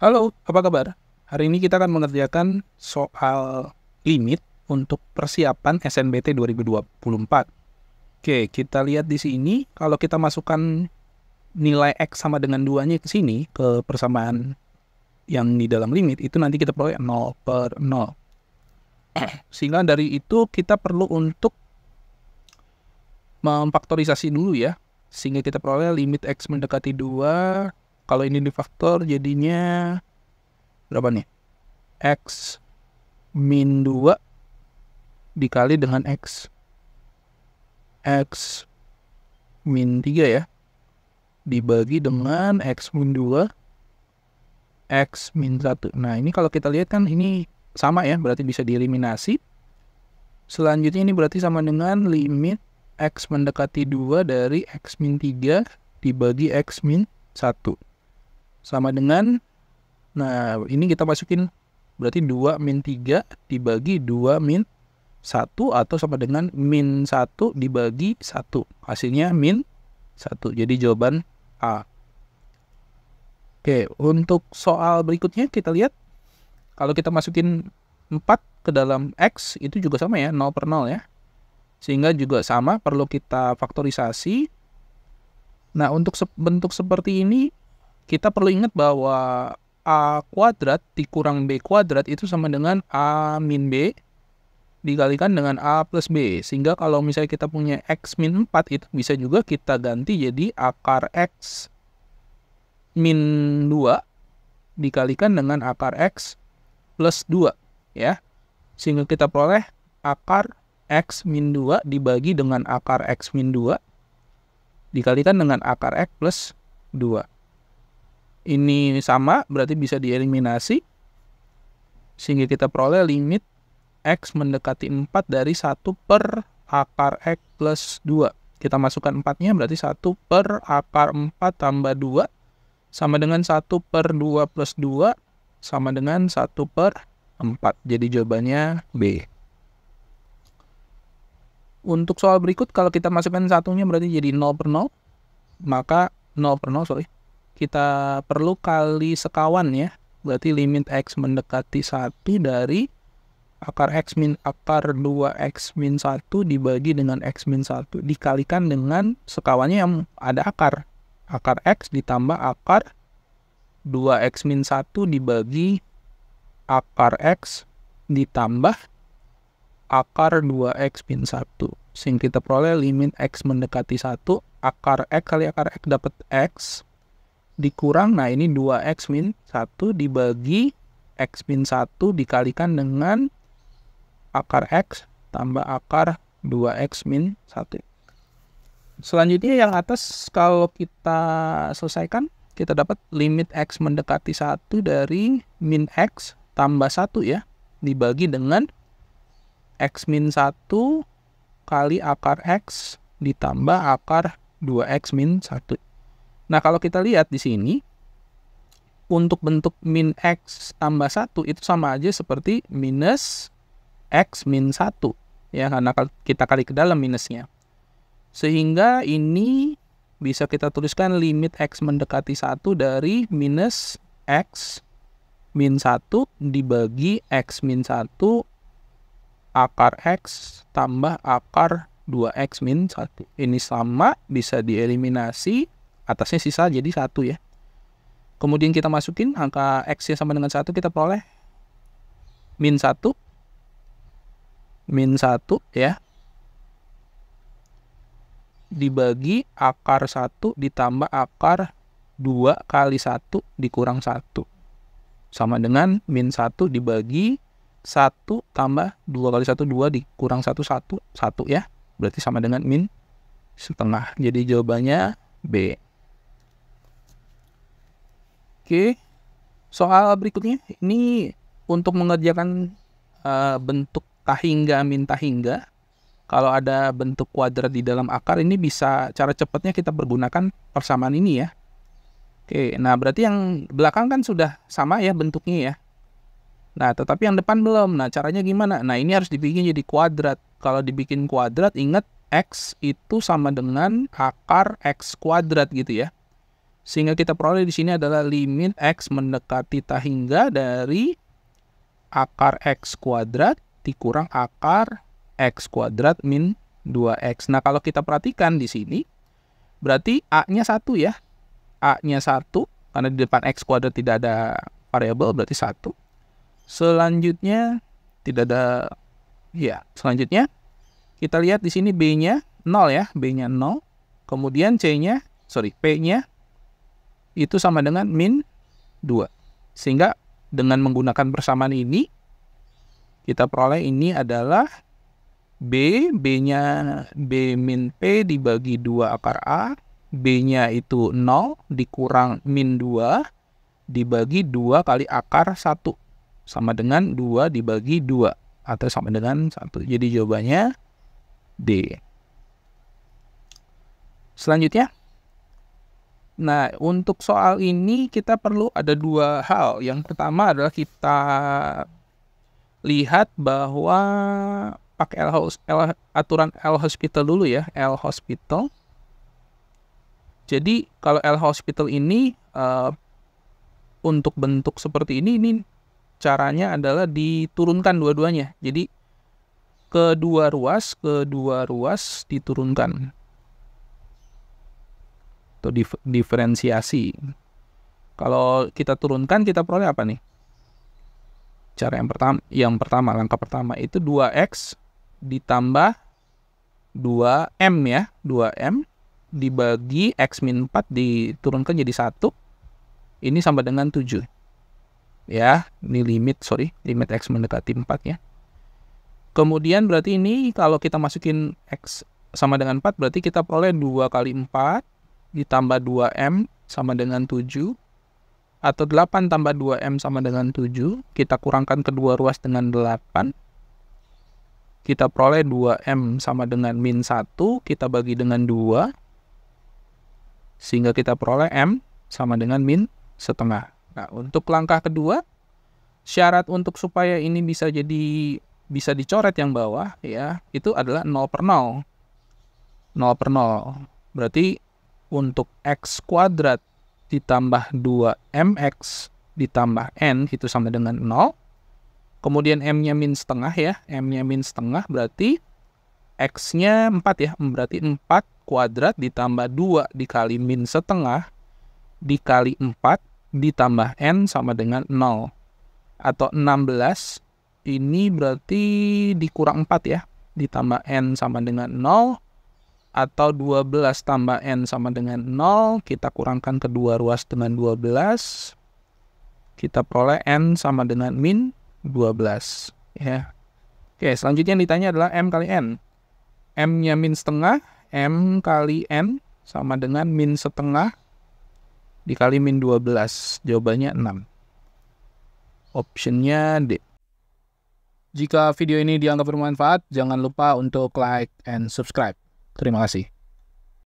Halo, apa kabar? Hari ini kita akan mengerjakan soal limit untuk persiapan SNBT 2024. Oke, kita lihat di sini, kalau kita masukkan nilai X sama dengan 2-nya ke sini, ke persamaan yang di dalam limit, itu nanti kita peroleh 0/0. Sehingga dari itu kita perlu untuk memfaktorisasi dulu ya, sehingga kita peroleh limit X mendekati 2. Kalau ini difaktor jadinya berapa nih? X min 2 dikali dengan X min 3 ya, dibagi dengan X min 2 X min 1. Nah ini kalau kita lihat kan ini sama ya, berarti bisa dieliminasi. Selanjutnya ini berarti sama dengan limit X mendekati 2 dari X min 3 dibagi X min 1 sama dengan, nah ini kita masukin berarti 2 min 3 dibagi 2 min 1 atau sama dengan min 1 dibagi 1. Hasilnya min 1. Jadi jawaban A. Oke, untuk soal berikutnya kita lihat. Kalau kita masukin 4 ke dalam X itu juga sama ya, 0/0 ya. Sehingga juga sama, perlu kita faktorisasi. Nah untuk bentuk seperti ini kita perlu ingat bahwa A kuadrat dikurang B kuadrat itu sama dengan A min B dikalikan dengan A plus B. Sehingga kalau misalnya kita punya X min 4 itu bisa juga kita ganti jadi akar X min 2 dikalikan dengan akar X plus 2 ya. Sehingga kita peroleh akar X min 2 dibagi dengan akar X min 2 dikalikan dengan akar X plus 2. Ini sama, berarti bisa dieliminasi. Sehingga kita peroleh limit X mendekati 4 dari 1 per akar X plus 2. Kita masukkan 4-nya, berarti 1 per akar 4 tambah 2 sama dengan 1 per 2 plus 2 sama dengan 1 per 4. Jadi jawabannya B. Untuk soal berikut, kalau kita masukkan satunya berarti jadi 0/0. Maka 0/0, kita perlu kali sekawan ya. Berarti limit X mendekati 1 dari akar 2X min 1 dibagi dengan X min 1 dikalikan dengan sekawannya yang ada akar. Akar X ditambah akar 2X min 1 dibagi akar X ditambah akar 2X min 1. Sehingga kita peroleh limit X mendekati 1, akar X kali akar X dapat X dikurang, nah ini 2X min 1 dibagi X min 1 dikalikan dengan akar X tambah akar 2X min 1. Selanjutnya yang atas kalau kita selesaikan, kita dapat limit X mendekati 1 dari min X tambah 1 ya, dibagi dengan X min 1 kali akar X ditambah akar 2X min 1. Nah, kalau kita lihat di sini, untuk bentuk min X tambah 1 itu sama aja seperti minus X min 1. Ya, karena kita kali ke dalam minusnya. Sehingga ini bisa kita tuliskan limit X mendekati 1 dari minus X min 1 dibagi X min 1 akar X tambah akar 2X min 1. Ini sama, bisa dieliminasi. Atasnya sisa jadi 1 ya. Kemudian kita masukin angka X-nya sama dengan 1, kita peroleh min 1 ya dibagi akar 1 ditambah akar 2 kali 1 dikurang 1 sama dengan min 1 dibagi 1 tambah 2 kali 1, 2 dikurang 1, 1 ya. Berarti sama dengan min setengah. Jadi jawabannya B. Oke, soal berikutnya ini untuk mengerjakan bentuk tahingga min tahingga. Kalau ada bentuk kuadrat di dalam akar ini bisa, cara cepatnya kita pergunakan persamaan ini ya. Oke, nah berarti yang belakang kan sudah sama ya bentuknya ya. Nah tetapi yang depan belum. Nah caranya gimana? Nah ini harus dibikin jadi kuadrat. Kalau dibikin kuadrat, ingat X itu sama dengan akar X kuadrat gitu ya. Sehingga kita peroleh di sini adalah limit X mendekati tak hingga dari akar X kuadrat dikurang akar X kuadrat min 2X. Nah, kalau kita perhatikan di sini, berarti A-nya 1 ya. A-nya 1, karena di depan X kuadrat tidak ada variabel, berarti 1. Selanjutnya, tidak ada, ya, selanjutnya, kita lihat di sini B-nya 0 ya, B-nya 0. Kemudian P-nya itu sama dengan min 2. Sehingga dengan menggunakan persamaan ini, kita peroleh ini adalah B-nya B min P dibagi 2 akar A, B-nya itu 0 dikurang min 2 dibagi 2 kali akar 1, sama dengan 2 dibagi 2, atau sama dengan 1. Jadi jawabannya D. Selanjutnya, nah untuk soal ini kita perlu ada 2 hal. Yang pertama adalah kita lihat bahwa pakai aturan L'Hospital dulu ya, L'Hospital. Jadi kalau L'Hospital ini untuk bentuk seperti ini caranya adalah diturunkan dua-duanya. Jadi kedua ruas diturunkan atau diferensiasi. Kalau kita turunkan, kita peroleh apa nih? Cara yang pertama, langkah pertama itu 2X ditambah 2M ya, 2M dibagi X min 4 diturunkan jadi 1. Ini sama dengan 7. Ya, ini limit X mendekati 4 ya. Kemudian berarti ini kalau kita masukin X sama dengan 4, berarti kita peroleh 2 kali 4 ditambah 2M sama dengan 7. Atau 8 tambah 2M sama dengan 7. Kita kurangkan kedua ruas dengan 8. Kita peroleh 2M sama dengan min 1. Kita bagi dengan 2. Sehingga kita peroleh M sama dengan min setengah. Nah, untuk langkah kedua, syarat untuk supaya ini bisa dicoret yang bawah ya, itu adalah 0 per 0. 0 per 0. Berarti untuk X kuadrat ditambah 2MX ditambah N itu sama dengan 0. Kemudian M-nya min setengah ya. M-nya min setengah berarti X-nya 4 ya. Berarti 4 kuadrat ditambah 2 dikali min setengah dikali 4 ditambah N sama dengan 0. Atau 16 ini berarti dikurang 4 ya. Ditambah N sama dengan 0. Atau 12 tambah N sama dengan 0. Kita kurangkan kedua ruas dengan 12. Kita peroleh N sama dengan min 12. Ya. Oke, selanjutnya yang ditanya adalah M kali N. M-nya min setengah. M kali N sama dengan min setengah dikali min 12. Jawabannya 6. Optionnya D. Jika video ini dianggap bermanfaat, jangan lupa untuk like and subscribe. Terima kasih.